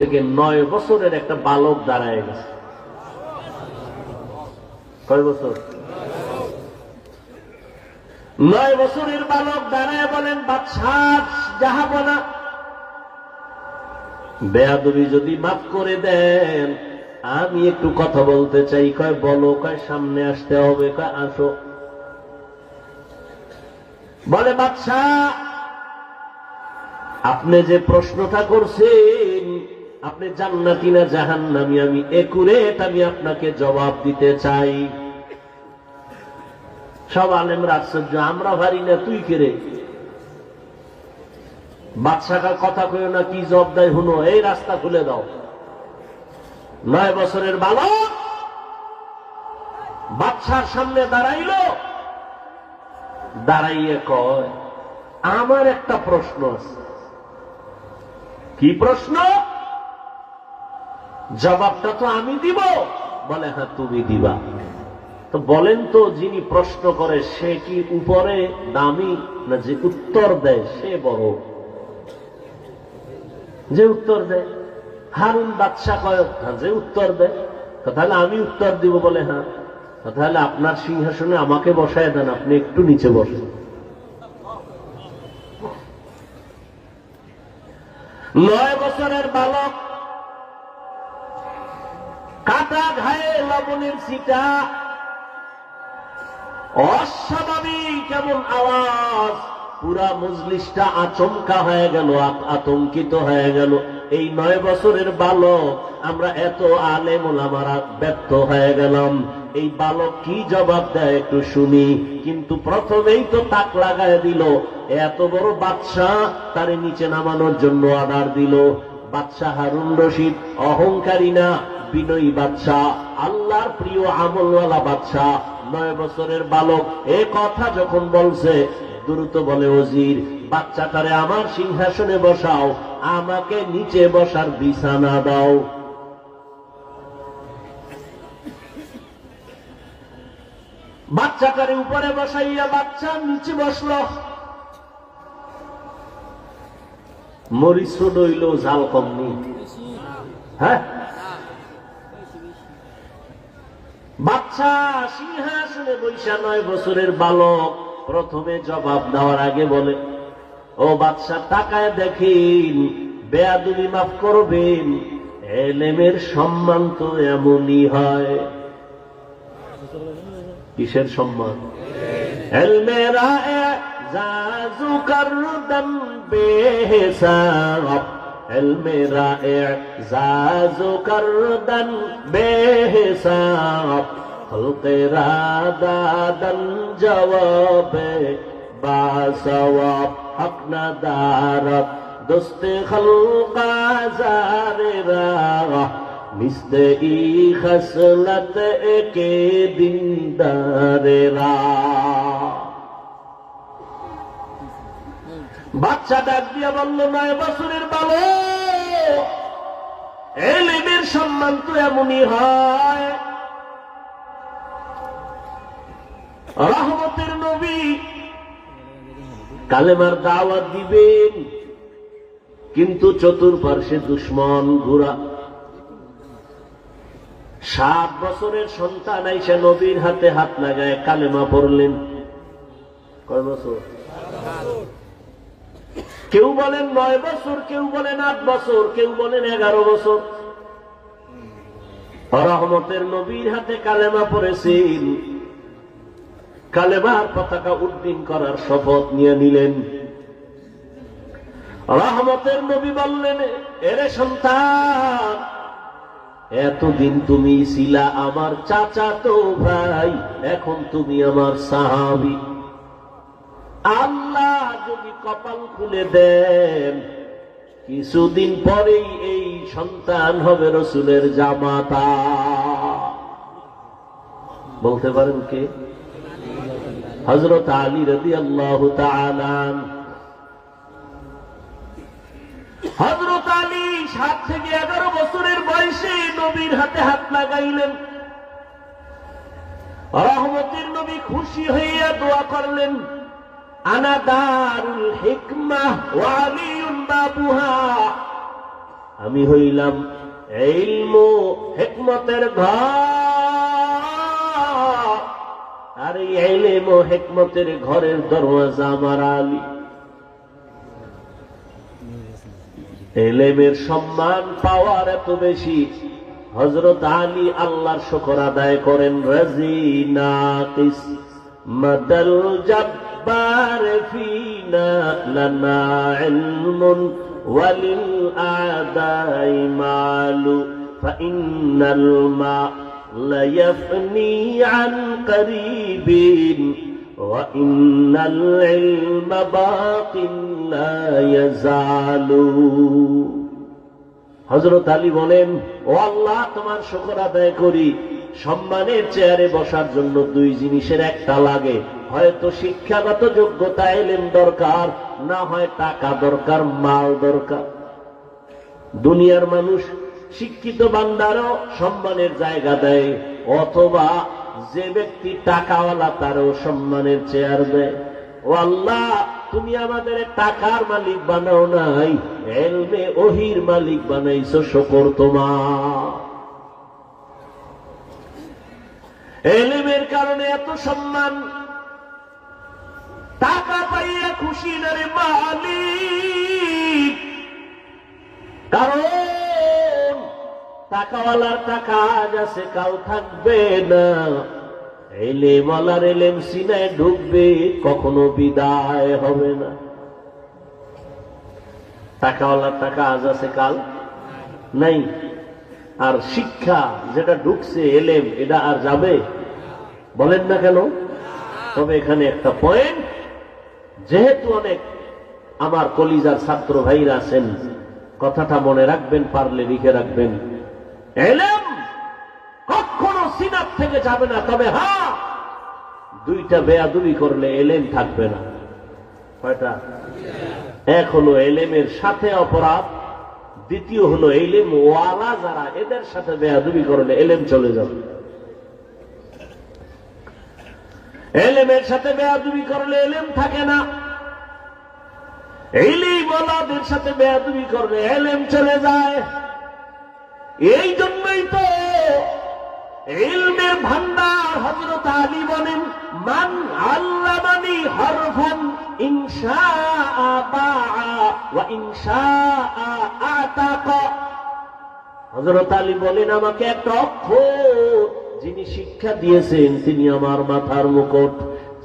থেকে 9 বছরের একটা বালক দাঁড়ায় গেছে। কয় বছর? 9 বছরের বালক দাঁড়ায় বলেন, বাদশাহ জাহাপনা, বেয়াদবি যদি মাফ করে দেন, আমি একটু কথা বলতে চাই। কয় বলো। কয় সামনে আসতে হবে। কয় আসো। বলে, বাদশাহ আপনি যে প্রশ্নটা করছেন, আপনি জান্নাতি না জাহান্নামী, আমি একুরেট আমি আপনাকে জবাব দিতে চাই। সব আলেমরা আশ্চর্য, আমরা পারি না, তুই কে রে? বাদশাহর কথা কইও না, কি জবাব দেয় হুনো। এই রাস্তা খুলে দাও। 9 বছরের বালক বাদশার সামনে দাঁড়াইল, দাঁড়াইয়ে কয়, আমার একটা প্রশ্ন আছে। কি প্রশ্ন? জবাবটা তো আমি দিব। বলে, হ্যাঁ তুমি দিবা। তো বলেন তো, যিনি প্রশ্ন করে সে কি উপরে দামি, না যে উত্তর দেয় সে বড়? যে উত্তর দেয়। হারুন বাদশাহ কয়, হ্যাঁ যে উত্তর দেয়। তাহলে আমি উত্তর দিব। বলে, হ্যাঁ। তাহলে আপনার সিংহাসনে আমাকে বসায় দেন, আপনি একটু নিচে বসেন। 9 বছরের বালক, কাটা ঘায়ে লবণের ছিটা, অস্বাভাবিক কেমন আওয়াজ। পুরা মজলিসটা আচমকা হয়ে গেল, আতঙ্কিত হয়ে গেল। এই 9 বছরের বালক, আমরা এত আলেম ওলামারা ব্যর্থ হয়ে গেলাম। এই বালক কি জবাব দেয় একটু শুনি। কিন্তু প্রথমেই তো তাক লাগায় দিল। এত বড় বাদশাহ, তারে নিচে নামানোর জন্য অর্ডার দিল। বাদশাহ হারুন রশিদ অহংকারী না, বিনয়ী বাদশাহ, আল্লাহর প্রিয় আমলওয়ালা বাদশাহ। 9 বছরের বালক এ কথা যখন বলছে, দ্রুত বলে, ওজির বাচ্চাটারে আমার সিংহাসনে বসাও, আমাকে নিচে বসার বিছানা দাও। বাচ্চাটারে উপরে বসাইয়া বাচ্চা নিচে বসল। মরিচ হইল, ঝাল কমনি। হ্যাঁ, বাচ্চা সিংহাসনে বৈশা 9 বছরের বালক প্রথমে জবাব দেওয়ার আগে বলে, ও বাদশা তাকায় দেখেন, বেয়াদবি মাফ করবেন, এলেমের সম্মান তো এমনই হয়। কিসের সম্মান? এলমেরা এজাজু করদম বেহিসাব, এলমেরা এজাজু করদম বেহিসাব, খলকেরা দাদন জবাবে বাসওয়াব, হক না দারত দোস্তে খলকা জারেরা, মিস্তে ই খসলত একে দিনদারেরা। বাচ্চা ডাক দিয়া বলল, 9 বছরের বালক, এলেমের সম্মান তো এমনই হয়। রহমতের নবী কালেমার দাওয়াত দিবেন, কিন্তু চতুর্পার্শ্বে দুশ্মন ঘোরা। 7 বছরের সন্তান আইসা নবীর হাতে হাত লাগায় কালেমা পড়লেন। কয় বছর? কেউ বলেন 9 বছর, কেউ বলেন 8 বছর, কেউ বলেন 11 বছর। রহমতের নবীর হাতে কালেমা পড়েছেন। কালেমার পতাকা উড্ডীন করার শপথ নিয়ে নিলেন। রহমতের নবী বললেন, এরে সন্তান, এতদিন তুমি ছিলা আমার চাচাতো ভাই, এখন তুমি আমার সাহাবী। আল্লাহ যদি কপাল খুলে দেন, কিছুদিন পরেই এই সন্তান হবে রসুলের জামাতা। বলতে পারেন কে? হযরত আলী রাদিয়াল্লাহু তাআলা। হযরত আলী 7 থেকে 11 বছরের বয়সে নবীর হাতে হাত লাগাইলেন। রহমতের নবী খুশি হইয়া দোয়া করলেন, আনা দারুল হিকমাহ ওয়া আলিয়ুন বাবুহা। আমি হইলাম ইলম হিকমতের ঘর, আর এই ইলম ও হিকমতের ঘরের দরওয়াজা আমার আলী। ইলমের সম্মান পাওয়ার এত বেশি, হযরত আলী আল্লাহর শুকর আদায় করেন। রাজিনা কিসমাতাল জাব্বার ফিনা লানা ইলমুন ওয়ালিল আদাই মালু ফাইন্নাল মা লা ইয়াফনি আন করিবিন ওয়া ইন্নাল ইলমা বাকিন লা ইয়াজালু। হযরত আলী বলেন, ও আল্লাহ, তোমার শুকর আদায় করি, সম্মানের চেয়ারে বসার জন্য দুই জিনিসের একটা লাগে, হয়তো শিক্ষাগত যোগ্যতা ইলম দরকার, না হয় টাকা দরকার, মাল দরকার। দুনিয়ার মানুষ শিক্ষিত বান্দারও সম্মানের জায়গা দেয়, অথবা যে ব্যক্তি টাকাওয়ালা তারও সম্মানের চেয়ার দেয়। ও আল্লাহ, তুমি আমাদের টাকার মালিক বানাও নাই, ইলমে ওহির মালিক বানাইছো, শুকর তোমার। ইলমের কারণে এত সম্মান, টাকা পাইয়া খুশি না রে মালিক, কারণ টাকাওয়ালার টাকা আজ আছে কাল থাকবে না। ইলমওয়ালার ইলম সিনায় ঢুকবে, কখনো বিদায় হবে না। টাকাওয়ালার টাকা আজ আছে কাল নাই, আর শিক্ষা যেটা ঢুকছে ইলম, এটা আর যাবে? বলেন না কেন? তবে এখানে একটা পয়েন্ট, যেহেতু অনেক আমার কলিজার ছাত্র ভাইরা আছেন, কথাটা মনে রাখবেন, পারলে লিখে রাখবেন। ইলম কখনো সিনাত থেকে যাবে না, তবে হ্যাঁ, দুইটা বেয়াদবি করলে ইলম থাকবে না। কয়টা? এক হলো ইলমের সাথে অপরাধ, দ্বিতীয় হলো ইলম ওয়ালা যারা, এদের সাথে বেয়াদবি করলে ইলম চলে যাবে। ইলমের সাথে বেয়াদবি করলে ইলম থাকে না, ইলম ওয়ালাদের সাথে বেয়াদবি করলে ইলম চলে যায়। এই জন্যই তো ইলমের ভান্ডার হযরত আলী বলেন, মান আল্লামানি হরফান ইনশাআ বাআ ওয়া ইনশাআ আতাকা। হযরত আলী বলেন, আমাকে একটা অক্ষর যিনি শিক্ষা দিয়েছেন তিনি আমার মাথার মুকুট,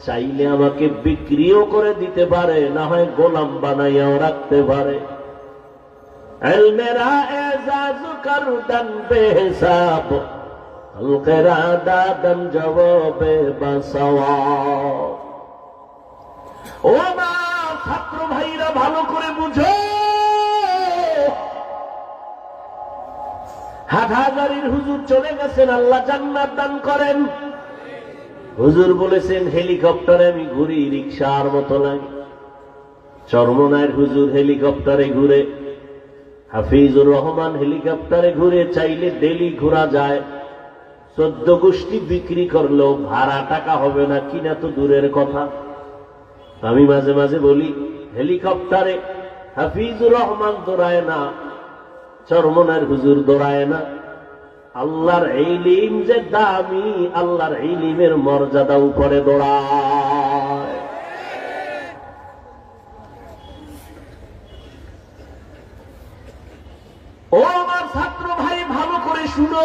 চাইলে আমাকে বিক্রিও করে দিতে পারে, না হয় গোলাম বানাইয়াও রাখতে পারে। ইলমেরা এজাজ করদান বেহিসাব, হলকেরা দাদান জবাবে বাসাওয়া। ও আমার ছাত্র ভাইরা, ভালো করে বুঝো, হাটহাজারীর হুজুর চলে গেছেন, আল্লাহ জান্নাত দান করেন। হুজুর বলেছেন, হেলিকপ্টারে আমি ঘুরি, রিকশার মতো লাগে। চরমনায়ের হুজুর হেলিকপ্টারে ঘুরে, হাফিজুর রহমান হেলিকপ্টারে ঘুরে, চাইলে ডেলি ঘোরা যায়। 14 গোষ্ঠী বিক্রি করলেও ভাড়া টাকা হবে না, কিনা তো দূরের কথা। আমি মাঝে মাঝে বলি, হেলিকপ্টারে হাফিজুর রহমান দৌড়ায় না, চরমনায়ের হুজুর দৌড়ায় না। আল্লাহর ইলম যে দামি, আল্লাহর ইলমের মর্যাদা উপরে দৌড়ায়। ও আমার ছাত্র ভাই, ভালো করে শুনো,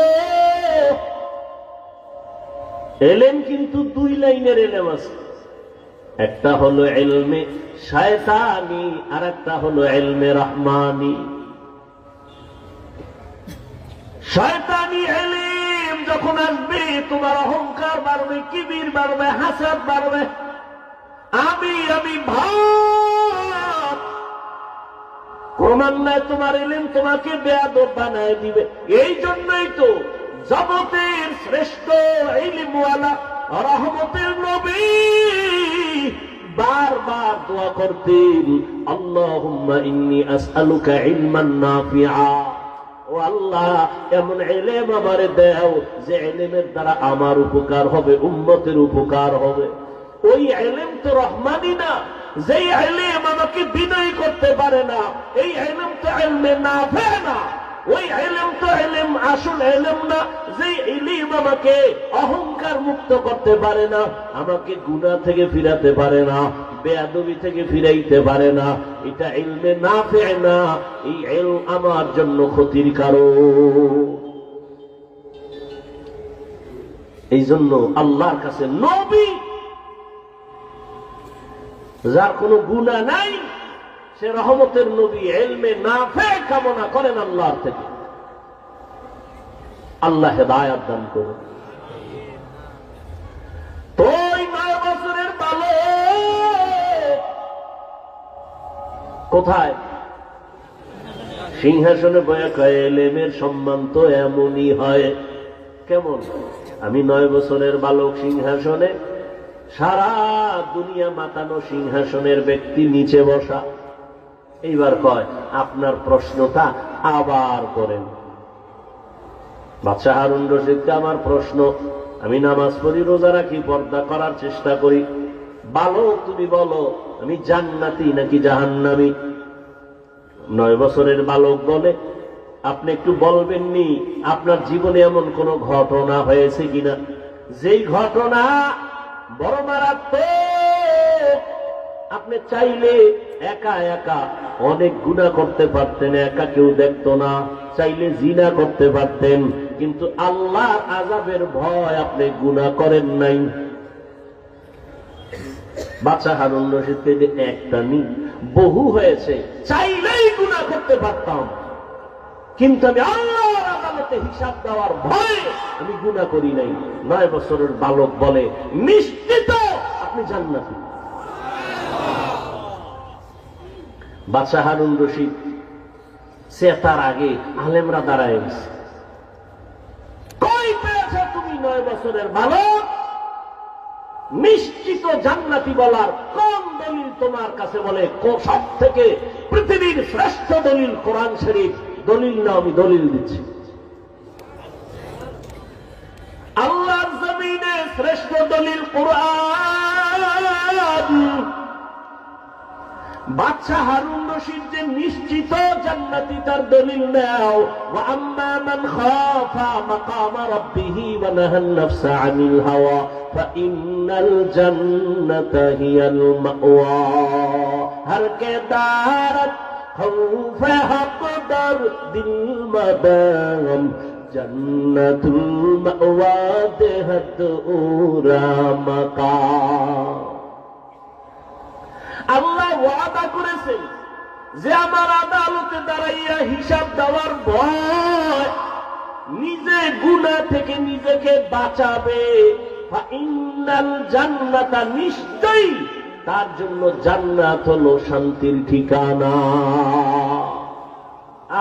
ইলম কিন্তু দুই লাইনের ইলম আছে। একটা হলো ইলমে শয়তানি, আর একটা হলো ইলমে রহমানি। শয়তানি ইলম যখন আসবে, তোমার অহংকার বাড়বে, কিবির বাড়বে, হাসাদ বাড়বে, আমি ভাব ক্রমান্বয়ে তোমার ইলম তোমাকে বেয়াদব বানায় দিবে। এই জন্যই তো জগতের শ্রেষ্ঠ ইলমওয়ালা রহমতের নবী বারবার দোয়া করতেন, আল্লাহুম্মা ইন্নী আসআলুকা ইলমান নাফিআ। ও আল্লাহ, এমন ইলম আমারে দাও যে ইলমের দ্বারা আমার উপকার হবে, উম্মতের উপকার হবে। ওই ইলম তো রহমানি না, যে ইলম আমাকে বিনয় করতে পারে না, এই ইলম তো ইলমে নাফি না। ওই ইলম তো ইলম আসল ইলম না, যে ইলম আমাকে অহংকার মুক্ত করতে পারে না, আমাকে গুনাহ থেকে ফিরাতে পারে না, বেয়াদবি থেকে ফিরাইতে পারে না, এটা ইলমে নাফি না, এই ইলম আমার জন্য ক্ষতির কারণ। এই জন্য আল্লাহর কাছে নবী যার কোনো গুনাহ নাই, সে রহমতের নবী, ইলমে নাফি কামনা করেন আল্লাহর থেকে। আল্লাহ হেদায়েত দান করুন। তো 9 বছরের বালক কোথায়? সিংহাসনে বয়া কয়, ইলমের সম্মান তো এমনই হয়। কেমন? আমি 9 বছরের বালক সিংহাসনে, সারা দুনিয়া মাতানো সিংহাসনের ব্যক্তি নিচে বসা। এইবার কয়, আপনার প্রশ্নটা আবার করেন। বাদশাহ হারুন রশিদকে আমার প্রশ্ন, আমি নামাজ পড়ি, রোজা রাখি, পর্দা করার চেষ্টা করি, বালক তুমি বলো আমি জান্নাতি নাকি জাহান্নামী? 9 বছরের বালক বলে, আপনি একটু বলবেননি আপনার জীবনে এমন কোন ঘটনা হয়েছে কিনা, যেই ঘটনা বড় মারাত্মক, আপনি চাইলে একা একা অনেক গুনাহ করতে পারতেন, একা কেউ দেখতো না, চাইলে জিনা করতে পারতেন, কিন্তু আল্লাহর আযাবের ভয় আপনি গুনাহ করেন নাই। বাদশাহ হারুন রশিদকে একটা নি বহু হয়েছে, চাইলেই গুনাহ করতে পারতাম, কিন্তু আমি আল্লাহর আদালতে হিসাব দেওয়ার ভয়ে আমি গুনাহ করি নাই। 9 বছরের বালক বলে, নিশ্চিত আপনি জান্নাতি। বাদশাহ হারুন রশিদ সে তার আগে আলেমরা দাঁড়ায় গেছে, কই পেয়েছে তুমি 9 বছরের বালক নিশ্চিত জান্নাতি বলার কোন দলিল তোমার কাছে? বলে, সব থেকে পৃথিবীর শ্রেষ্ঠ দলিল কোরআন শরীফ। দলিল না, আমি দলিল দিচ্ছি। আল্লাহর জমিনে শ্রেষ্ঠ দলিল কোরআন। বাদশাহ হারুন রশিদ যে নিশ্চিত জান্নাতি, তার দলিল নাও। ওয়া আম্মা মান খাফা মাকামা রাব্বিহি ওয়া নাহান নাফসা আনিল হাওয়া ফাইন্নাল জান্নাতা হিয়াল মাওয়া। হর কে দারত खौफ हक दर दिल मदाम जन्नतुल मअवा देहत उरा मकाम। আল্লাহ ওয়াদা করেছেন যে আমার আদালতে দাঁড়াইয়া হিসাব দেওয়ার ভয়, নিজে গুনাহ থেকে নিজেকে বাঁচাবে। ফাইন্নাল জান্নাতা, নিশ্চয়ই তার জন্য জান্নাত হলো শান্তির ঠিকানা।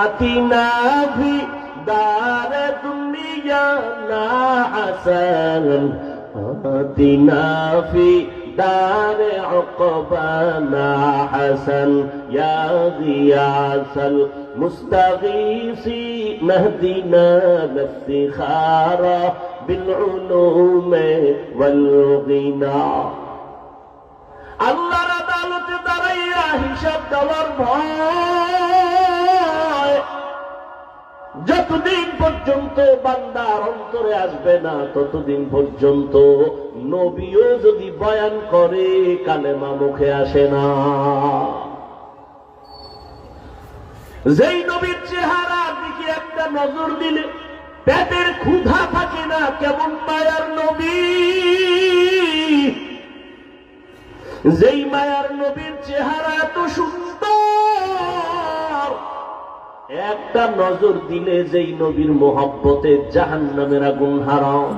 আতিনা ফি দারে দুনিয়া না হাসান, আতিনা ফি দারে উকবা না হাসান, ইয়া গিয়াসাল মুস্তাগীসি নাহদিনা লিফতিখারা বিল উলুমি ওয়াল গিনা। আল্লাহর আদালতে দাঁড়াইয়া হিসাব দেওয়ার ভয় যতদিন পর্যন্ত বান্দার অন্তরে আসবে না, ততদিন পর্যন্ত নবীও যদি বয়ান করে কালেমা মুখে আসে না। যেই নবীর চেহারার দিকে একটা নজর দিলে পেটের ক্ষুধা থাকে না, কেমন মায়ার নবী! যেই মায়ার নবীর চেহারা এত সুন্দর, একটা নজর দিলে যেই নবীর মোহব্বতে জাহান্নামের আগুন হারাম।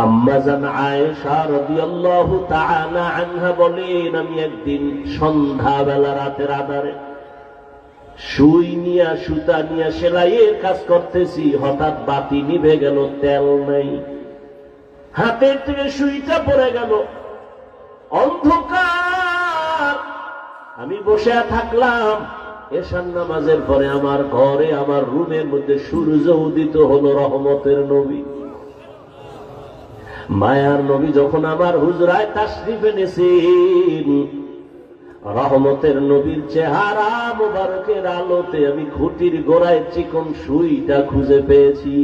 আম্মা জান আয়েশা রাদিয়াল্লাহু তাআলা আনহা বলেন, আমি একদিন সন্ধ্যাবেলা রাতের আধারে সুই নিয়া সুতা নিয়া সেলাইয়ের কাজ করতেছি, হঠাৎ বাতি নিভে গেল, তেল নাই, হাতের থেকে সুইটা পড়ে গেল, অন্ধকার। আমি বসে থাকলাম। এশার নামাজের পরে আমার ঘরে, আমার রুমের মধ্যে সূর্য উদিত হলো, রহমতের নবী, মায়ার নবী যখন আমার হুজরায় তাশরিফ এনেছেন, রহমতের নবীর চেহারা মুবারকের আলোতে আমি খুঁটির গোড়ায় চিকন সুইটা খুঁজে পেয়েছি।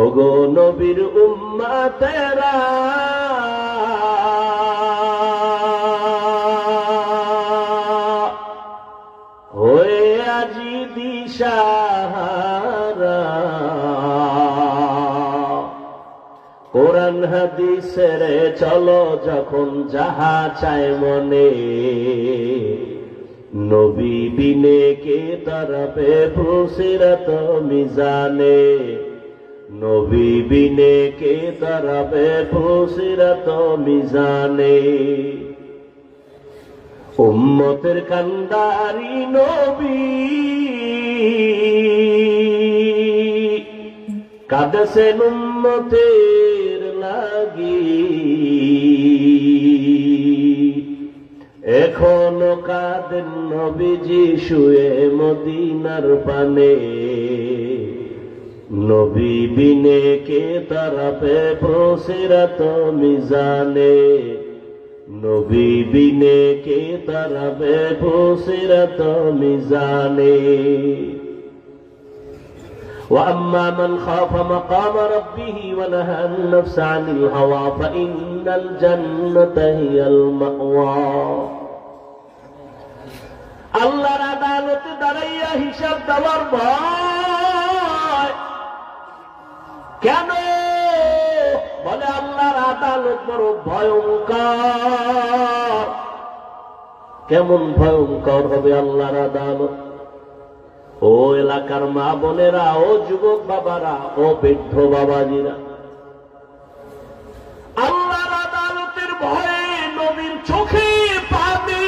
ওগো নবীর উম্মতেরা, হয়ে আজি দিশাহারা, কোরআন হাদিসের চলো যখন যাহা চায় মনে, নবী বিনে কে তরফে ফুসিরত মিজানে, নবী বিনে কে তরফে ফুসিরত মিজানে। উম্মতের কান্দারি নবী কাঁদেছেন উম্মতের লাগি, এখনো কাঁদেন নবীজি শুয়ে মদিনার পানে, নবী বিনে কে তরফে ফুসিরত মিজানে, নবী বিনে কে তরফে ফুসিরত মিজানে। وأما من خاف مقام ربه ونهى النفس عن الهوى فإن الجنة هي المأوى। আল্লাহর আদালতে দাঁড়াইয়া হিসাব দেওয়ার ভয় কেন? বলে আল্লাহর আদালত বড় ভয়ঙ্কর। কেমন ভয়ঙ্কর হবে আল্লাহর আদালত? ও এলাকার মা বোনেরা, ও যুবক বাবারা, ও বৃদ্ধ বাবাজিরা, আল্লাহর আদালতের ভয়ে নবীর চোখে পানি,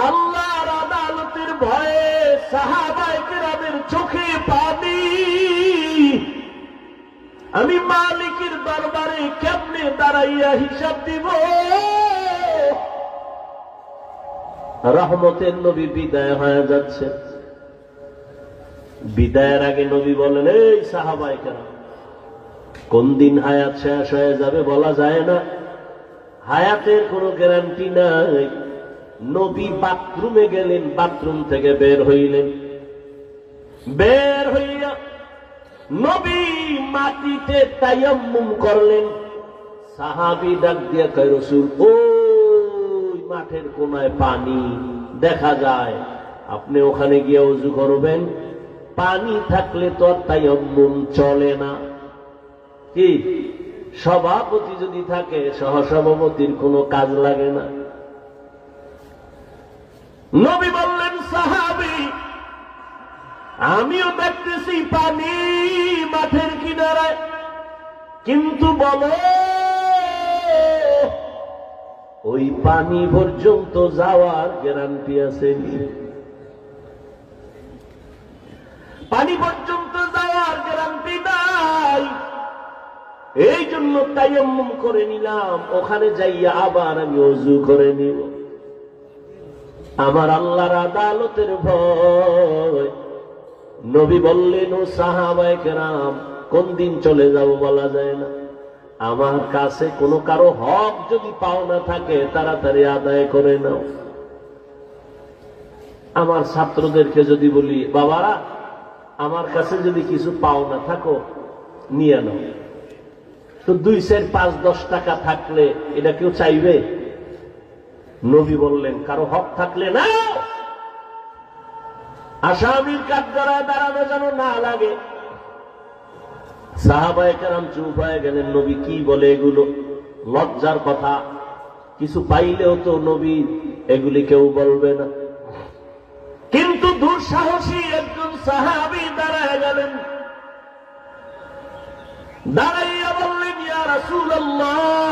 আল্লাহর আদালতের ভয়ে সাহাবায়ে কেরামের চোখে পানি। আমি মালিকের দরবারে কেমনে দাঁড়াইয়া হিসাব দিব? রহমতের নবী বিদায় হয়ে যাচ্ছে। বিদায়ের আগে নবী বলেন, এই সাহাবায়ে কেরাম, কোন দিন হায়াত শেষ হয়ে যাবে বলা যায় না, হায়াতের কোনো গ্যারান্টি নাই। নবী বাথরুমে গেলেন, বাথরুম থেকে বের হইলেন, বের হইয়া নবী মাটিতে তায়াম্মুম করলেন। সাহাবী ডাক দিয়া কয়, রাসূল, ওই মাঠের কোনায় পানি দেখা যায়, আপনি ওখানে গিয়ে ওযু করবেন। পানি থাকলে তো তায়াম্মুম চলে না। কি সভাপতি যদি থাকে, সহসভাপতির কোনো কাজ লাগে না। নবী বললেন, সাহাবী, আমিও দেখতেছি পানি মাঠের কিনারায়, কিন্তু বলো ওই পানি পর্যন্ত যাওয়ার গ্যারান্টি আছে? পানি পর্যন্ত যাওয়ার গ্যারান্টি নাই। এই জন্য তায়াম্মুম করে নিলাম, ওখানে যাইয়া আবার আমি ওযু করে নিব। আমার আল্লাহর আদালতের ভয়। নবী বললেন, ও সাহাবায়ে কেরাম, কোন দিন চলে যাব বলা যায় না। আমার কাছে কোনো কারো হক যদি পাওনা থাকে তাড়াতাড়ি আদায় করে নাও। আমার ছাত্রদেরকে যদি বলি, বাবারা, আমার কাছে যদি কিছু পাওনা থাকো নিয়ে নাও, তো 2, 4, 5, 10 টাকা থাকলে এটা কেউ চাইবে? নবী বললেন, কারো হক থাকলে না, আসামির কাঠগড়ায় দাঁড়ানো যেন না লাগে। সাহাবায়ে কেরাম চুপ হয়ে গেলেন। নবী কি বলে এগুলো? লজ্জার কথা। কিছু পাইলেও তো নবী এগুলি কেউ বলবে না। কিন্তু দুঃসাহসী একজন সাহাবী দাঁড়ায় গেলেন, দাঁড়াইয়া বললেন, ইয়া রাসূলুল্লাহ,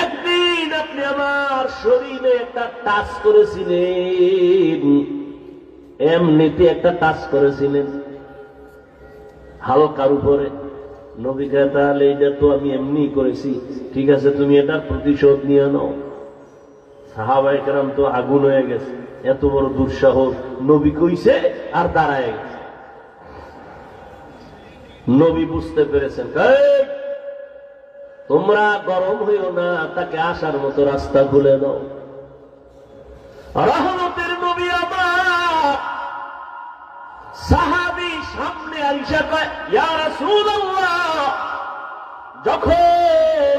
একদিন আপনি আমার শরীরে একটা টাচ করেছিলেন, এমনিতে একটা টাচ করেছিলেন হালকার উপরে। নবী কয়, তাহলে এটা তো আমি এমনি করেছি, ঠিক আছে, তুমি এটার প্রতিশোধ নিয়ে নাও। সাহাবায়ে কেরাম তো আগুন হয়ে গেছে, এত বড় দুঃসাহস! নবী কইছে আর দাঁড়ায় গেছে। নবী বুঝতে পেরেছেন, তোমরা গরম হইও না, তাকে আসার মতো রাস্তা খুলে দাও। রহমতের নবী আমার সাহাবী সামনে আইসা কয়, ইয়া রাসূলুল্লাহ, যখন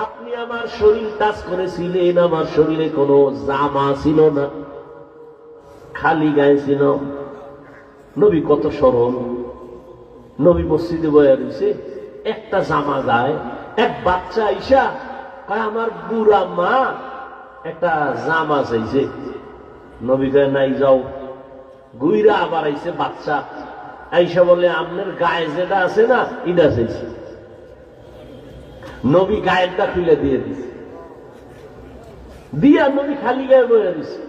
আপনি আমার শরীর টাচ করেছিলেন, আমার শরীরে কোনো জামা ছিল না, খালি গায়ে ছিল। নবী কত সরল। নবী মসজিদে বয়া রয়েছে, একটা জামা গায়ে। এক বাচ্চা আইসা কয়, আমার বুড়া মা একটা জামা চাইছে। নবী কয়, নাই, যাও। গুইরা আবার আইছে বাচ্চা, আইসা বলে, আপনার গায়ে যেটা আছে না, এটা চাইছে। নবী গায়েরটা খুলে দিয়ে দিছে, দিয়া নবী খালি গায়ে বয়ে দিছে।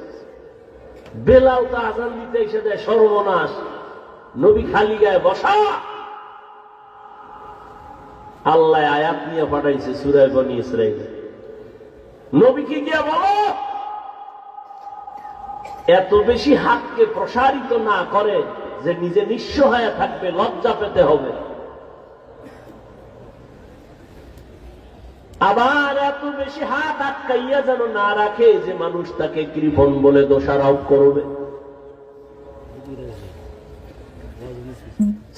বেলাল তো আজান দিতে এসে দেয়, সর্বনাশ, নবী খালি গায়ে বসা। আল্লাহ আয়াত নিয়ে পাঠাইছে সূরা বনী ইসরাঈল। নবীকে গিয়া বলো, এত বেশি হাতকে প্রসারিত না করে যে নিজে নিঃস্ব হয়ে থাকবে, লজ্জা পেতে হবে। আবার এত বেশি হাত আটকাইয়া যেন না রাখে যে মানুষ তাকে কৃপণ বলে দোষারোপ করবে।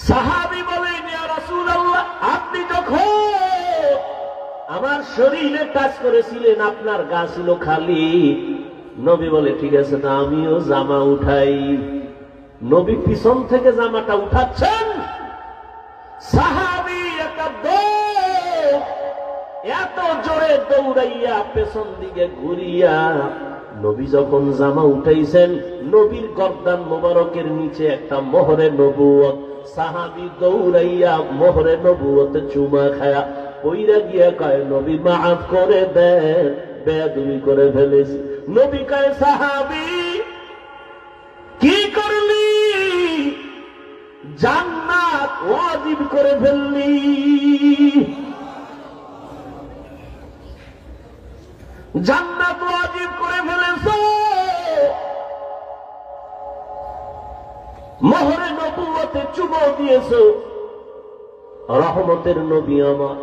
সাহাবী বলেন, ইয়া রাসূলুল্লাহ, আপনি যখন আমার শরীরে টাচ করেছিলেন, আপনার গা ছিল খালি। নবী বলে, ঠিক আছে না, আমিও জামা উঠাই। নবী পিছন থেকে জামাটা উঠাচ্ছেন, সাহাবী একটা দৌড়, এত জোরে দৌড়াইয়া পেছন দিকে ঘুরিয়া নবী যখন জামা উঠাইছেন, নবীর গর্দান মোবারকের নিচে একটা মোহরে নবুয়ত। সাহাবী দৌড়াইয়া মোহরে নবুয়তে চুমা খায়া পইরা গিয়া কয়, নবী মাফ করে দেন, বেয়াদবি করে ফেলেছি। নবী কয়, সাহাবী কি করলি? জান্নাত ওয়াজিব করে ফেললি। জান্নাত ওয়াজিব করে ফেলেছ, মোহরে নবুয়তে চুমো দিয়েছ। রহমতের নবী আমার,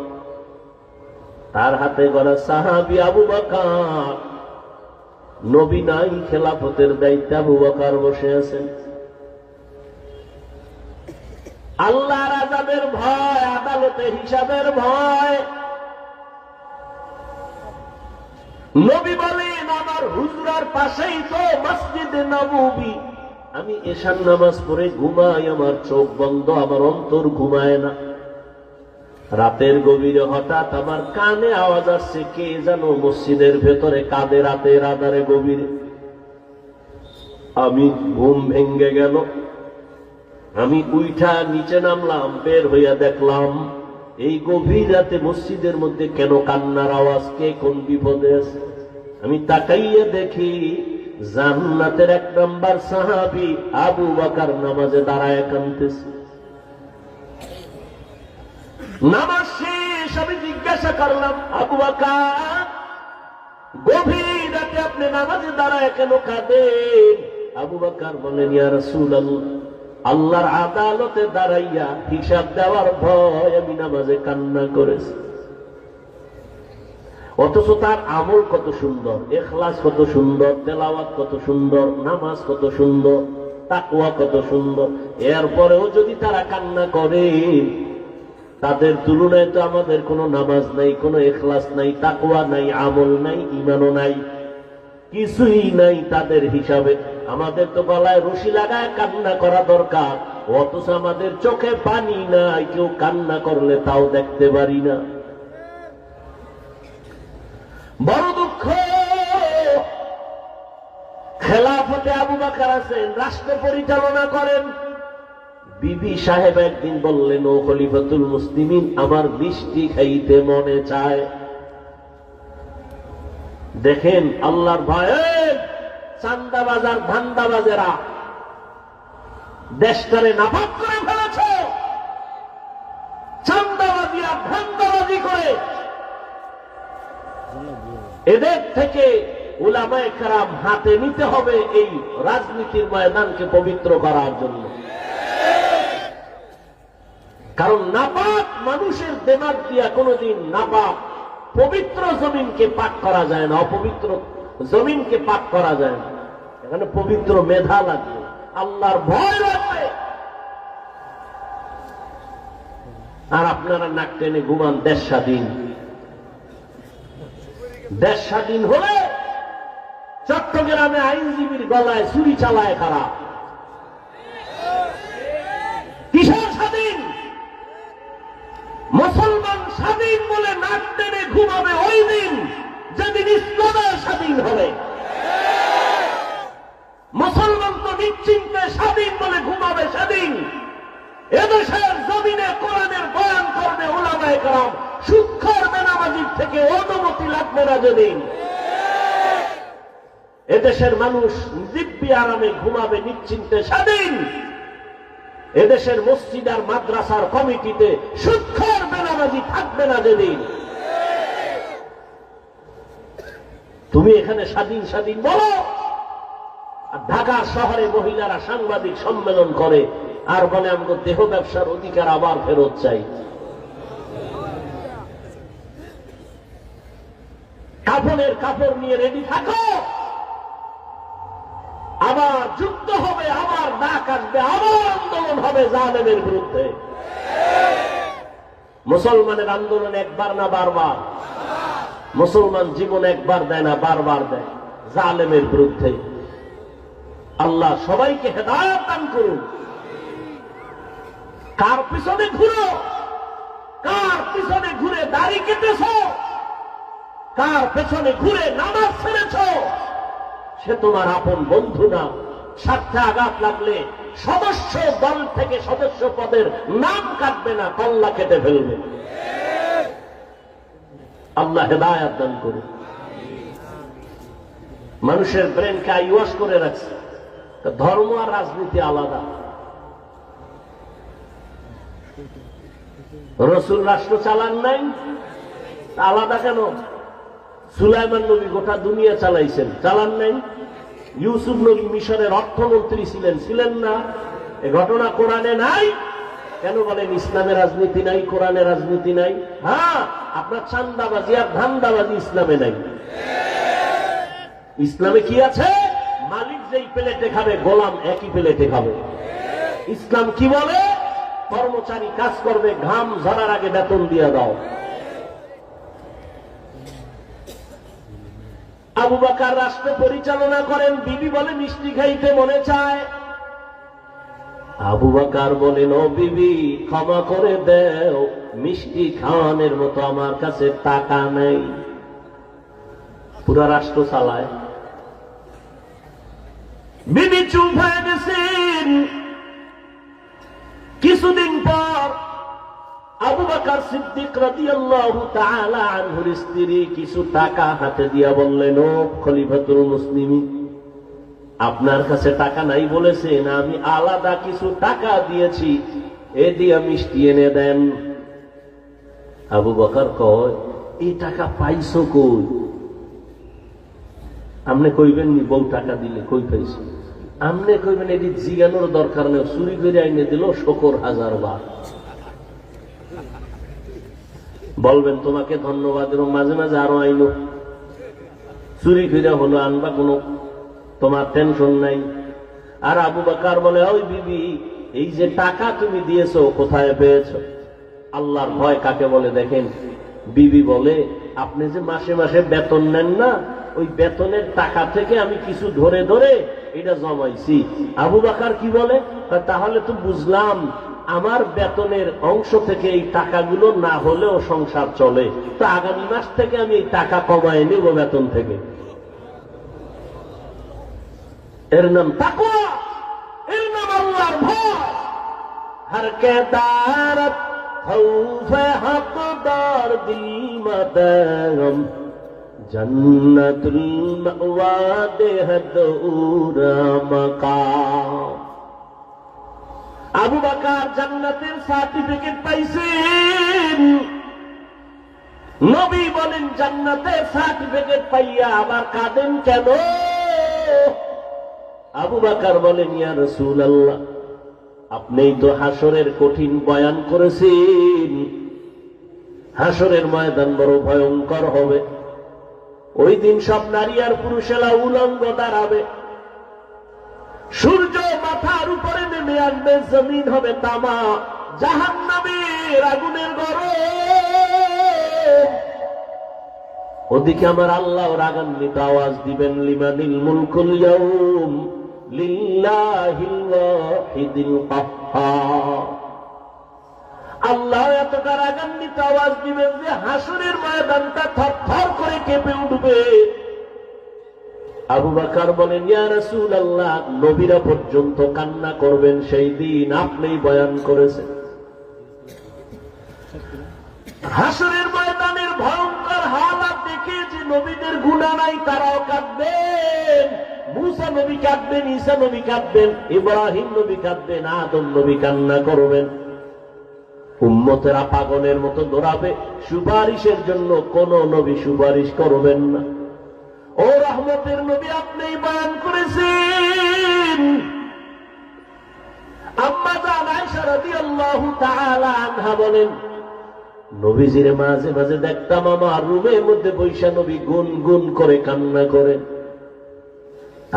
তার হাতে গড়া সাহাবী আবু বকর। নবী নাই, খেলাফতের দায়িত্বে আবু বকর বসে আছেন। আল্লাহর আযাবের ভয়, আদালতে হিসাবের ভয়। নবী বলেন, আমার হুজরার পাশেই তো মসজিদে নববী। আমি এশার নামাজ পড়ে ঘুমাই, আমার চোখ বন্ধ, আমার অন্তর ঘুমায় না। রাতের গভীরে হঠাৎ আমার কানে আওয়াজ আসছে, কে যেন মসজিদের ভেতরে কাঁদে রাতের আঁধারে গভীরে। আমি ঘুম ভেঙ্গে গেল, আমি উইঠা নিচে নামলাম, বের হইয়া দেখলাম এই গভীর রাতে মসজিদের মধ্যে কেন কান্নার আওয়াজ, কে কোন বিপদে আছে। আমি তাকাইয়া দেখি জান্নাতের 1 নম্বর সাহাবী আবু বকর নামাজে দাঁড়ায় কাঁদতেছে। নামাজ শেষ, আমি জিজ্ঞাসা করলাম, আবু বকর, গভীর রাতে আপনি নামাজে দাঁড়ায় কেন কাঁদেন? আবু বকর বলেন, ইয়া রাসূলুল্লাহ, আল্লাহর আদালতে দাঁড়াইয়া হিসাব দেওয়ার ভয় আমি নামাজে কান্না করেছি। অথচ তার আমল কত সুন্দর, ইখলাস কত সুন্দর, তেলাওয়াত কত সুন্দর, নামাজ কত সুন্দর, তাকওয়া কত সুন্দর। এরপরেও যদি তারা কান্না করে, তাদের তুলনায় তো আমাদের কোনো নামাজ নাই, কোনো ইখলাস নাই, তাকওয়া নাই, আমল নাই, ঈমানও নাই, কিছুই নাই তাদের হিসাবে। আমাদের তো গলায় রশি লাগায় কান্না করা দরকার, অথচ আমাদের চোখে পানি নাই, কেউ কান্না করলে তাও দেখতে পারি না। বড় দুঃখ। খেলাফতে আবু বকর আছেন, রাষ্ট্র পরিচালনা করেন। বিবি সাহেব একদিন বললেন, ও খলিফাতুল মুসলিমিন, আমার মিষ্টি খাইতে মনে চায়। দেখেন আল্লাহর ভয়ে চান্দাবাজার ধান্দাবাজেরা দেশটারে নাপাক করে ফেলেছে। চান্দাবাজিরা ধান্দাবাজি করে, এদের থেকে উলামায়ে কেরাম হাতে নিতে হবে এই রাজনীতির ময়দানকে পবিত্র করার জন্য। কারণ নাপাক মানুষের দেমাগ দিয়া কোনদিন নাপাক পবিত্র জমিনকে পাক করা যায় না, অপবিত্র জমিনকে পাক করা যায় না। এখানে পবিত্র মেধা লাগবে, আল্লাহর ভয় লাগবে। আর আপনারা নাক টেনে ঘুমান দেশ স্বাধীন। দেশ স্বাধীন হলে চট্টগ্রামে আইনজীবীর গলায় ছুরি চালায় কারা? কিসের স্বাধীন? মুসলমান স্বাধীন বলে নাক টেনে ঘুমাবে ওই দিন যেদিন ইসলামের স্বাধীন হবে। মুসলমান তো নিশ্চিন্তে স্বাধীন বলে ঘুমাবে সেদিন এদেশের জমিনে কোরআনের বয়ান করবে উলামায়ে কেরাম, সুক্ষর বেনামাজির থেকে অনুমতি লাগবে না যেদিন। এদেশের মানুষ দিব্যি আরামে ঘুমাবে নিশ্চিন্তে স্বাধীন এদেশের মসজিদ আর মাদ্রাসার কমিটিতে সুক্ষর বেনামাজি থাকবে না যেদিন। তুমি এখানে স্বাধীন স্বাধীন বলো, আর ঢাকা শহরে মহিলারা সাংবাদিক সম্মেলন করে আর বলে আমরা দেহ ব্যবসার অধিকার আবার ফেরত চাই। কাফনের কাপড় নিয়ে রেডি থাকো, আবার যুদ্ধ হবে, আবার ডাক আসবে, আবার আন্দোলন হবে জালেমের বিরুদ্ধে। মুসলমানের আন্দোলন একবার না বারবার? মুসলমান জীবন একবার দেয় না, বারবার দেয় জালেমের বিরুদ্ধে। আল্লাহ সবাইকে হেদায়েত দান করুন। কার পিছনে ঘুরো, কার পিছনে ঘুরে দাড়ি কেটেছ, কার পেছনে ঘুরে নামাজ ছেড়েছ, সে তোমার আপন বন্ধু না। স্বার্থে আঘাত লাগলে সদস্য দল থেকে সদস্য পদের নাম কাটবে না, কল্লা কেটে ফেলবে। আল্লাহ হেদায়েত দান করুন। মানুষের ব্রেনকে আইওয়াশ করে রাখছে। ধর্ম আর রাজনীতি আলাদা। রসুল রাষ্ট্র চালান নাই, আলাদা কেন? সুলাইমান নবী গোটা দুনিয়া চালাইছেন, চালান নাই? ইউসুফ নবী মিশরের অর্থমন্ত্রী ছিলেন, ছিলেন না? এ ঘটনা কোরআনে নাই? কেন বলেন ইসলামে রাজনীতি নাই, কোরআনে রাজনীতি নাই? হ্যাঁ, আপনার চান্দাবাজি আর ধান্দাবাজি ইসলামে নাই। ইসলামে কি আছে? মালিক যেই প্লেটে খাবে গোলাম একই প্লেটে খাবে। ইসলাম কি বলে? কর্মচারী কাজ করবে, ঘাম ঝরার আগে বেতন দিয়ে দাও। আবু বকর রাষ্ট্র পরিচালনা করেন, বিবি বলে মিষ্টি খাইতে মনে চায়। আবু বকর বলেন, ও বিবি ক্ষমা করে দেও, মিষ্টি খাওয়ানোর মতো আমার কাছে টাকা নেই। পুরা রাষ্ট্র চালায়। বিবি চুপ হয়ে গেছেন। কিছুদিন পর আবু বকর সিদ্দিক রাদিয়াল্লাহু তাআলা আনহুর স্ত্রী কিছু টাকা হাতে দিয়া বললেন, ও খলিফাতুল মুসলিমিন, আপনার কাছে টাকা নাই বলেছেন, আমি আলাদা কিছু টাকা দিয়েছি, এ দিয়া মিষ্টি এনে দেন। আবু বকর কয়, এই টাকা পাইছো কই? আমনে কইবেন নি বউ টাকা দিলে কই পাইছো? আমনে কইবেন এটি জিজ্ঞানোর দরকার নেই, চুরি করে আইনে দিল 70,000 বার। বলবেন তোমাকে ধন্যবাদ, মাঝে মাঝে আরো আইনো, চুরি করে হলো আনবা, কোনো তোমার টেনশন নাই। আর আবু বকর বলে, ওই বিবি, এই যে টাকা তুমি দিয়েছো কোথায় পেয়েছো? আল্লাহর ভয় কাকে বলে দেখেন। বিবি বলে, আপনি যে মাসে মাসে বেতন নেন না, ওই বেতনের টাকা থেকে আমি কিছু ধরে ধরে এটা জমাইছি। আবু বকর কি বলে, তাহলে তো বুঝলাম আমার বেতনের অংশ থেকে এই টাকাগুলো না হলেও সংসার চলে, তো আগামী মাস থেকে আমি এই টাকা কমায় নেব বেতন থেকে। এর নাম তাকওয়া, এর নাম আল্লাহর ভয়। হর কে দারত খৌফে হকদার দিল মদগম, জন্নতুল মাওয়া দেহদুরা মাকাম। আবু বকর জান্নাতের সার্টিফিকেট পাইছেন। নবী বলেন, জান্নাতের সার্টিফিকেট পাইয়া আবার কাঁদেন কেন? আবু বকর বলেন, ইয়া রাসূলুল্লাহ, আপনি তো হাসরের কঠিন বয়ান করেছেন, হাসরের ময়দান বড় ভয়ঙ্কর হবে। ওই দিন সব নারী আর পুরুষেরা উলঙ্গ দাঁড়াবে, সূর্য মাথার উপরে নেমে আসবে, জমিন হবে তামা, জাহান্নামের আগুনের গরম। ওদিকে আমার আল্লাহ রাগান্বিত আওয়াজ দিবেন, লিমানিল মুলকুল ইয়াউম লিল্লাহিল ওয়াহিদিল কাহ্হার। আল্লাহ এতটা রাগান্বিত আওয়াজ দিবেন যে হাসরের ময়দানটা থরথর করে কেঁপে উঠবে। আবু বকর বলেন, ইয়া রাসূলুল্লাহ, নবীরা পর্যন্ত কান্না করবেন সেই দিন, আপনিই বয়ান করেছেন। হাসরের ময়দানের ভয়ঙ্কর হালাত দেখে যে নবীদের গুনাহ নাই তারাও কাঁদবেন। মুসা নবী কাঁদবেন, ঈসা নবী কাঁদবেন, ইব্রাহিম নবী কাঁদবেন, আদম নবী কান্না করবেন। উম্মতেরা পাগলের মতো দৌড়াবে, সুপারিশের জন্য কোন নবী সুপারিশ করবেন না। ও রহমতের নবী, আপনিই বয়ান করেছেন। আম্মা জান আয়েশা রাদিয়াল্লাহু তাআলা আনহা বলেন, নবীজির মাঝে মাঝে দেখতাম আমার রুমের মধ্যে বৈশা নবী গুনগুন করে কান্না করেন।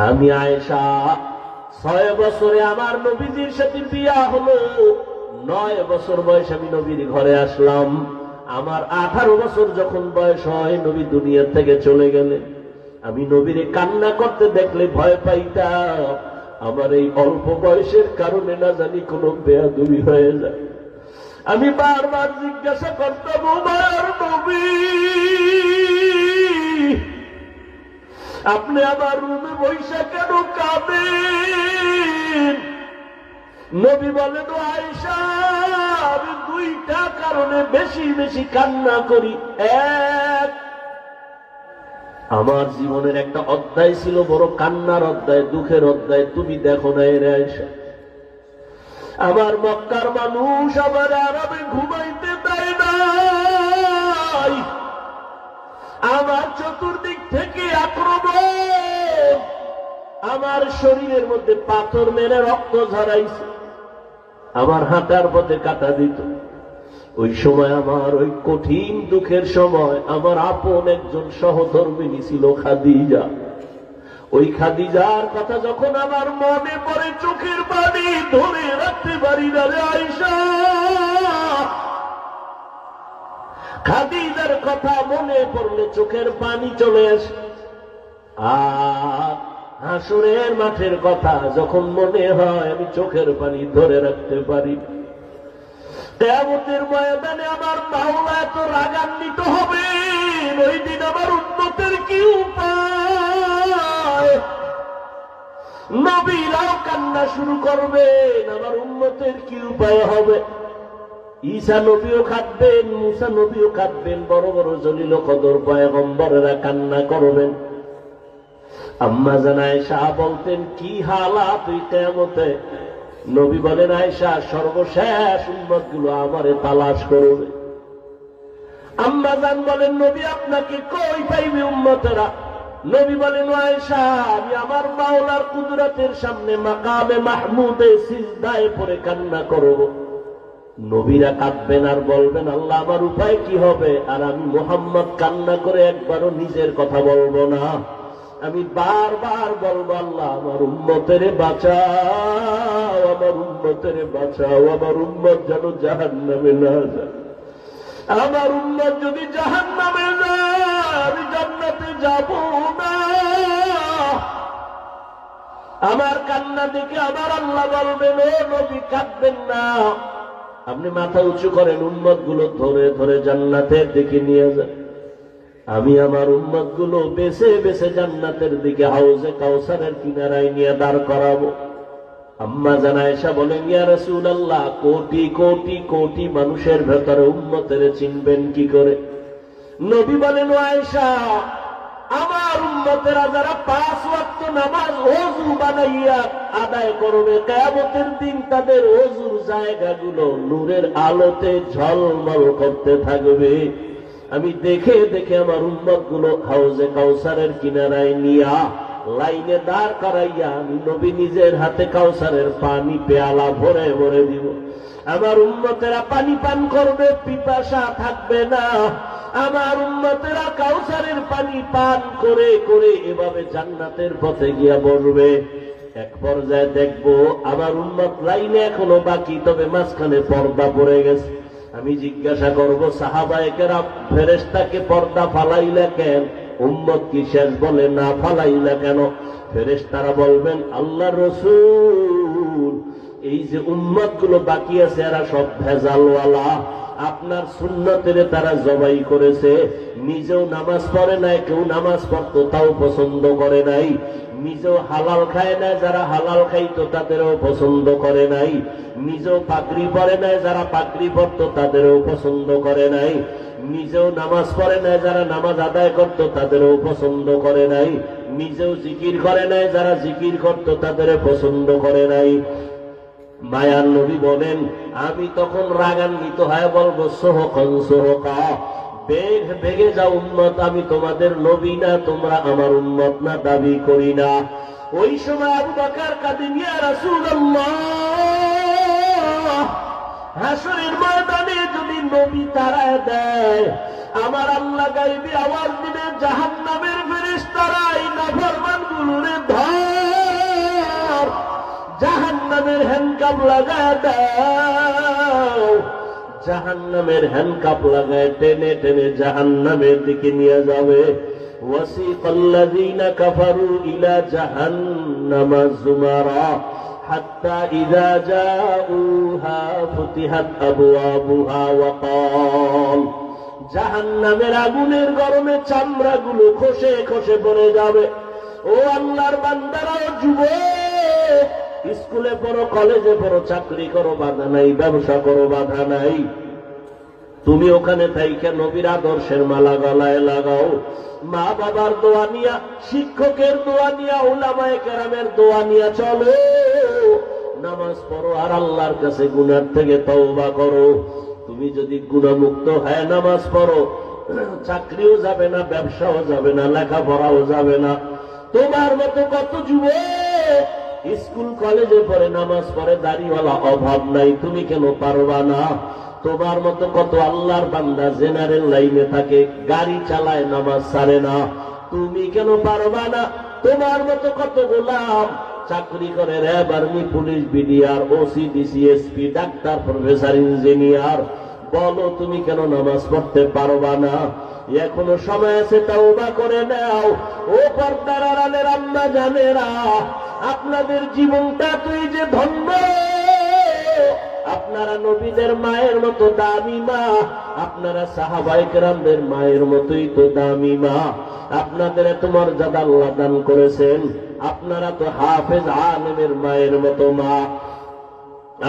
আমি আয়েশা 6 বছরে আমার নবীজির সাথে বিয়া হলো, 9 বছর বয়স আমি নবীর ঘরে আসলাম। আমার 18 বছর যখন বয়স হয় নবী দুনিয়া থেকে চলে গেলেন। আমি নবীরে কান্না করতে দেখলে ভয় পাইতাম, আমার এই অল্প বয়সের কারণে না জানি কোনো বেয়াদবি হয়ে যায়। আমি বারবার জিজ্ঞাসা করতাম, ও মায়ের নবী, আপনি আমার রুমে বৈশা কেন কাঁদেন? নবী বলেন, ও আয়েশা, আমি 2টা কারণে বেশি বেশি কান্না করি। এক, আমার জীবনের একটা অধ্যায় ছিল বড় কান্নার অধ্যায়, দুঃখের অধ্যায়, তুমি দেখো না এর আয়েশা। আমার মক্কার মানুষ আমার আরামে ঘুমাইতে দেয় নাই, আমার চতুর্দিক থেকে আক্রমণ, আমার শরীরের মধ্যে পাথর মেরে রক্ত ঝরাইছে, আমার হাঁটার পথে কাটা দিত। ওই সময় আমার ওই কঠিন দুঃখের সময় আমার আপন একজন সহধর্মিণী ছিল খাদিজা। ওই খাদিজার কথা যখন আমার মনে পড়ে চোখের পানি ধরে রাখতে পারি না রে আয়েশা। খাদিজার কথা মনে পড়লে চোখের পানি চলে আসে। আর হাসরের মাঠের কথা যখন মনে হয় আমি চোখের পানি ধরে রাখতে পারি। কিয়ামতের ময়দানে আমার মাওলা এত রাগান্বিত হবে, ওই দিন আমার উম্মতের কি উপায়? নবীরাও কান্না শুরু করবেন, আমার উম্মতের কি উপায় হবে? ঈসা নবীও কাঁদবেন, মুসা নবীও কাঁদবেন, বড় বড় জলিল কদর পয়গম্বরেরা কান্না করবেন। আম্মা জান আয়েশা বলতেন, কি হালাত ওই কিয়ামতে? নবী বলেন, আয়েশা, সর্বশেষ উম্মতগুলো আমারে তালাশ করবে। আম্মা জান বলেন, নবী আপনাকে কই পাইবে উম্মতেরা? নবী বলেন, আয়েশা, আমি আমার মাওলার কুদরতের সামনে মাকামে মাহমুদে সিজদায় পড়ে কান্না করব। নবীরা কাঁদবেন আর বলবেন, আল্লাহ আমার উপায় কি হবে? আর আমি মুহাম্মদ কান্না করে একবারও নিজের কথা বলবো না, আমি বারবার বলবো, আল্লাহ আমার উম্মতের বাঁচাও, আমার উম্মতের বাঁচাও, আমার উম্মত যেন জাহান্নামে না যায়। আমার উম্মত যদি জাহান্নামে যায় আমি জান্নাতে যাব না। আমার কান্না দেখে আমার আল্লাহ বলবেন, ও নবী কাঁদবেন না, আপনি মাথা উঁচু করেন, উম্মত গুলো ধরে ধরে জান্নাতের দিকে নিয়ে যান। আমি আমার উম্মত গুলো বেছে বেছে জান্নাতের দিকে হাউজে কাউসারের কিনারায় নিয়ে দাঁড় করাবো। আম্মা জান আয়েশা বলেন, ইয়া রাসূলুল্লাহ, কোটি কোটি কোটি মানুষের ভেতরে উম্মতের চিনবেন কি করে? নবী বলেন, ও আয়েশা, আমার উম্মতেরা যারা 5 ওয়াক্ত নামাজ ওযু বানাইয়া আদায় করবে, কিয়ামতের দিন তাদের ওযুর জায়গাগুলো নূরের আলোতে ঝলমল করতে থাকবে। আমি দেখে দেখে আমার উম্মতগুলো হাউজে কাউসারের কিনারায় নিয়া লাইনে দাঁড় করাইয়া আমি নবী নিজের হাতে কাউসারের পানি পেয়ালা ভরে ভরে দিব। আমার উম্মতেরা পানি পান করবে, পিপাসা থাকবে না। আমার উম্মতেরা কাউসারের পানি পান করে করে এভাবে জান্নাতের পথে গিয়া বসবে। এক পর্যায়ে দেখবো আমার উম্মত লাইনে এখনো বাকি, তবে মাঝখানে পর্দা পড়ে গেছে। আমি জিজ্ঞাসা করব, সাহাবায়ে কেরাম ফেরেশতাকে পর্দা ফালাইলা কেন? উম্মত কি শেষ? বলে না, ফালাইলা কেন? ফেরেশতারা বলবেন, আল্লাহর রাসূল, এই যে উম্মত গুলো বাকি আছে এরা সব ভেজালওয়ালা, আপনার সুন্নতের তারা জবাই করেছে, নিজেও নামাজ পড়ে নাই, কেউ নামাজ পড়তো তাও পছন্দ করে নাই, নিজেও হালাল খায় না, যারা হালাল খাইতো তাদেরও পছন্দ করে নাই, নিজেও পাগড়ি পরে নাই, যারা পাগড়ি পরতো তাদেরও পছন্দ করে নাই, নিজেও নামাজ পড়ে নাই, যারা নামাজ আদায় করতো তাদেরও পছন্দ করে নাই, নিজেও জিকির করে নাই, যারা জিকির করতো তাদেরও পছন্দ করে নাই। মায়ার নবী বলেন, আমি তখন রাগান্বিত হয়ে বলবো, সোহকন সোহকা, বেগ বেগে যাও উম্মত, আমি তোমাদের নবী না, তোমরা আমার উম্মত না, দাবি করি না। ওই সময় আবু বকর কাঁদেন, ইয়া রাসূলুল্লাহ, হাসরের ময়দানে যদি নবী তাড়ায় দেয়, আমার আল্লাহ গায়বী আওয়াজ দিবে, জাহান্নামের ফেরেশতারা এই নাফরমানগুলোরে ধর, জাহান্নামের হ্যান্ডকাপ লাগায় দাও। জাহান্নামের হ্যান্ডকাপ লাগায় টেনে টেনে জাহান্নামের দিকে নিয়ে যাবে। ওয়াসিকাল্লাযীনা কাফারু ইলা জাহান্নামা যুমারা হাত্তা ইযা জাউহা ফুতিহাত আবওয়াবুহা ওয়া ক্বাল, জাহান্নামের আগুনের গরমে চামড়াগুলো খসে খসে পড়ে যাবে। ও আল্লাহর বান্দারাও, যুবক, স্কুলে পড়ো, কলেজে পড়ো, চাকরি করো, বাধা নাই, ব্যবসা করো, বাধা নাই, তুমি ওখানে থাইকা নবীর আদর্শের মালা গলায় লাগাও। মা বাবার দোয়া নিয়া, শিক্ষকের দোয়া নিয়া, উলামায়ে কেরামের দোয়া নিয়া চলো, নামাজ পড়ো আর আল্লাহর কাছে গুনাহ থেকে তওবা করো। তুমি যদি গুনাহমুক্ত হয়ে নামাজ পড়ো, চাকরিও যাবে না, ব্যবসাও যাবে না, লেখাপড়াও যাবে না। তোমার মতো কত যুবক স্কুল কলেজে পড়ে, নামাজ পড়ে, দাড়িওয়ালা, অভাব নাই, তুমি কেন পারবা না? তোমার মতো কত আল্লাহর বান্দা জেনারেল লাইনে থাকে, গাড়ি চালায়, নামাজ ছাড়ে না, তুমি কেন পারবা না? তোমার মতো কত গোলাম চাকরি করে, RAB, army, police, BDR, OC, DC, SP, doctor, professor, engineer, বলো তুমি কেন নামাজ পড়তে পারবা না? এখনো সময় আছে, তওবা করে নাও। ও পর্দার আড়ালের আম্মা জানেরা, আপনাদের জীবনটা তুই যে ধন্য, আপনারা নবীদের মায়ের মতো দামি মা, আপনারা সাহাবায়ে কেরামদের মায়ের মতোই তো দামি মা, আপনাদের এত মর্যাদা আল্লাহ দান করেছেন। আপনারা তো হাফেজ আলেমের মায়ের মতো মা,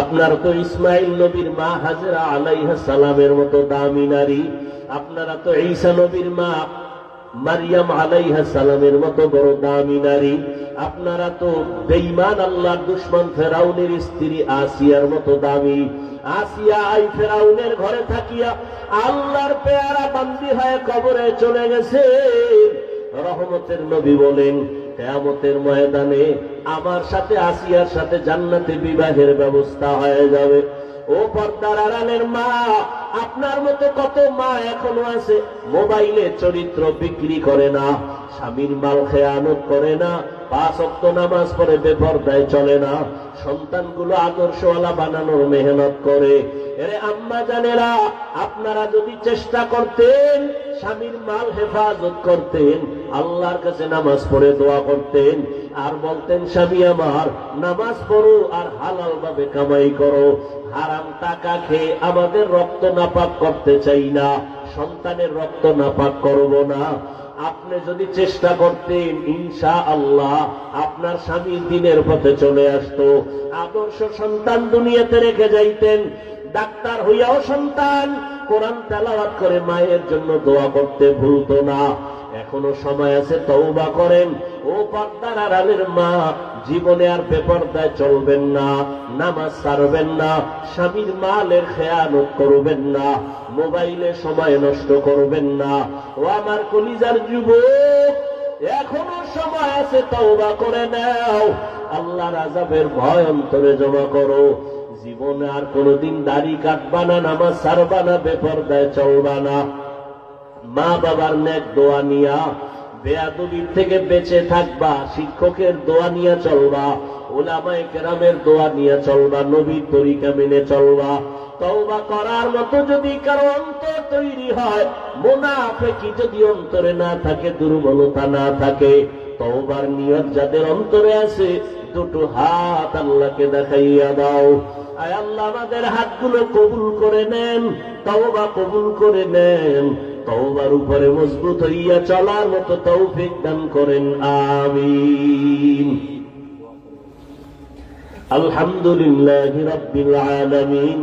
আপনারা তো ইসমাইল নবীর মা হাজরা আলাইহিস সালামের মতো দামি নারী, আপনারা তো ঈসা নবীর মা মারিয়াম আলাইহিস সালামের মতো বড় দামি নারী, আপনারা তো বেঈমান আল্লাহর দুশমন ফেরাউনের স্ত্রী আসিয়ার মতো দামি। আসিয়া আই ফেরাউনের ঘরে থাকিয়া আল্লাহর পেয়ারা বান্দি হয়ে কবরে চলে গেছে। রহমতের নবী বলেন, কিয়ামতের ময়দানে আমার সাথে আসিয়ার সাথে জান্নাতে বিবাহের ব্যবস্থা হয়ে যাবে। ও পর্দার আড়ালের মা, আপনার মতো কত মা এখনো আছে, মোবাইলে চরিত্র বিক্রি করে না, স্বামীর মাল খেয়ানত করে না, 5 ওয়াক্ত নামাজ পড়ে বেপরদায় চলে না, সন্তানগুলো আদর্শওয়ালা বানানোর মেহনত করে। এরে আম্মা জানেরা, আপনারা যদি চেষ্টা করতেন, স্বামীর মাল হেফাজত করতেন, আল্লাহর কাছে নামাজ পড়ে দোয়া করতেন, আর বলতেন, স্বামী আমার নামাজ পড়ো আর হালাল ভাবে কামাই করো, হারাম টাকা খেয়ে আমাদের রক্ত নাপাক করতে চাই না, সন্তানের রক্ত নাপাক করব না। আপনি যদি চেষ্টা করতেন, ইনশাআল্লাহ আপনার স্বামী দ্বীনের পথে চলে আসতো, আদর্শ সন্তান দুনিয়াতে রেখে যাইতেন। ডাক্তার হইয়াও সন্তান কোরআন তেলাওয়াত করে মায়ের জন্য দোয়া করতে ভুলতো না। এখনো সময় আছে, তওবা করেন। ও পর্দার আড়ালের মা, জীবনে আর বেপরদায় চলবেন না, নামাজ ছাড়বেন না, স্বামীর মালের খেয়ানত করবেন না, মোবাইলে সময় নষ্ট করবেন না। ও আমার কলিজার যুবক, এখনো সময় আছে, তওবা করে নাও। আল্লাহর আযাবের ভয় অন্তরে জমা করো। জীবনে আর কোনোদিন দাড়ি কাটবা না, নামাজ ছাড়বা না, বেপরদায় চলবা না, মা বাবার নেক দোয়া নিয়া বেয়াদবির থেকে বেঁচে থাকবা, শিক্ষকের দোয়া নিয়ে চলবা, উলামায়ে কেরামের দোয়া নিয়ে চলবা, নবীর তরিকা মেনে চলবা। তওবা করার মতো যদি কারো অন্তর তৈরি হয়, মুনাফিকি যদি অন্তরে না থাকে, দুর্বলতা না থাকে, তওবার নিয়ত যাদের অন্তরে আছে, দুটো হাত আল্লাহকে দেখাইয়া দাও। আয় আল্লাহ, আমাদের হাতগুলো কবুল করে নেন, তওবা কবুল করে নেন, তওবার উপরে মজবুত হইয়া চলার মতো তৌফিক দান করেন, আমিন। আলহামদুলিল্লাহি রাব্বিল আলামিন।